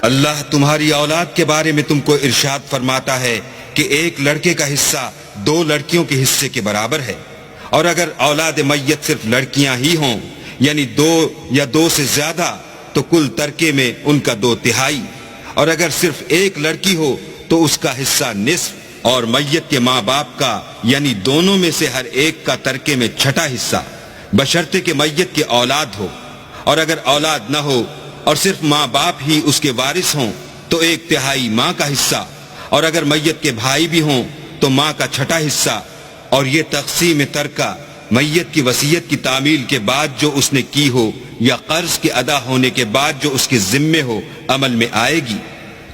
اللہ تمہاری اولاد کے بارے میں تم کو ارشاد فرماتا ہے کہ ایک لڑکے کا حصہ 2 لڑکیوں کے حصے کے برابر ہے، اور اگر اولاد میت صرف لڑکیاں ہی ہوں یعنی 2 یا 2 سے زیادہ تو کل ترکے میں ان کا 2/3، اور اگر صرف ایک لڑکی ہو تو اس کا حصہ نصف، اور میت کے ماں باپ کا یعنی دونوں میں سے ہر ایک کا ترکے میں 6واں حصہ، بشرطے کہ میت کے اولاد ہو، اور اگر اولاد نہ ہو اور صرف ماں باپ ہی اس کے وارث ہوں تو 1/3 ماں کا حصہ، اور اگر میت کے بھائی بھی ہوں تو ماں کا 6واں حصہ۔ اور یہ تقسیم ترکہ میت کی وصیت کی تعمیل کے بعد جو اس نے کی ہو یا قرض کے ادا ہونے کے بعد جو اس کے ذمے ہو عمل میں آئے گی۔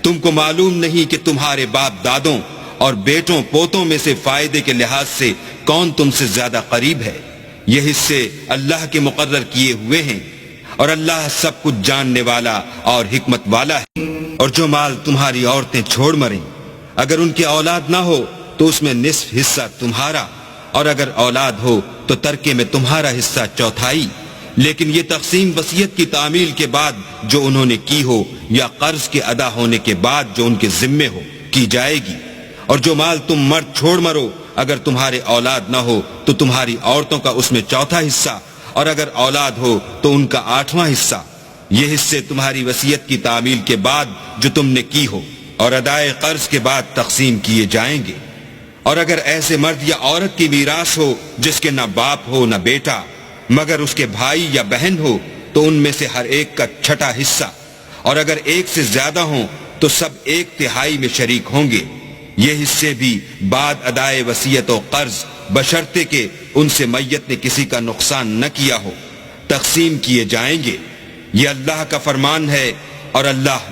تم کو معلوم نہیں کہ تمہارے باپ دادوں اور بیٹوں پوتوں میں سے فائدے کے لحاظ سے کون تم سے زیادہ قریب ہے؟ یہ حصے اللہ کے مقرر کیے ہوئے ہیں، اور اللہ سب کچھ جاننے والا اور حکمت والا ہے۔ اور جو مال تمہاری عورتیں چھوڑ مریں، اگر ان کی اولاد نہ ہو تو اس میں نصف حصہ تمہارا، اور اگر اولاد ہو تو ترکے میں تمہارا حصہ 1/4۔ لیکن یہ تقسیم وصیت کی تعمیل کے بعد جو انہوں نے کی ہو یا قرض کے ادا ہونے کے بعد جو ان کے ذمے ہو کی جائے گی۔ اور جو مال تم مرد چھوڑ مرو، اگر تمہارے اولاد نہ ہو تو تمہاری عورتوں کا اس میں 1/4 حصہ، اور اگر اولاد ہو تو ان کا 8واں حصہ۔ یہ حصے تمہاری وصیت کی تعمیل کے بعد جو تم نے کی ہو اور ادائے قرض کے بعد تقسیم کیے جائیں گے۔ اور اگر ایسے مرد یا عورت کی میراث ہو جس کے نہ باپ ہو نہ بیٹا مگر اس کے بھائی یا بہن ہو تو ان میں سے ہر ایک کا 6واں حصہ، اور اگر ایک سے زیادہ ہوں تو سب 1/3 میں شریک ہوں گے۔ یہ حصے بھی بعد ادائے وصیت و قرض بشرطے کہ ان سے میت نے کسی کا نقصان نہ کیا ہو تقسیم کیے جائیں گے۔ یہ اللہ کا فرمان ہے، اور اللہ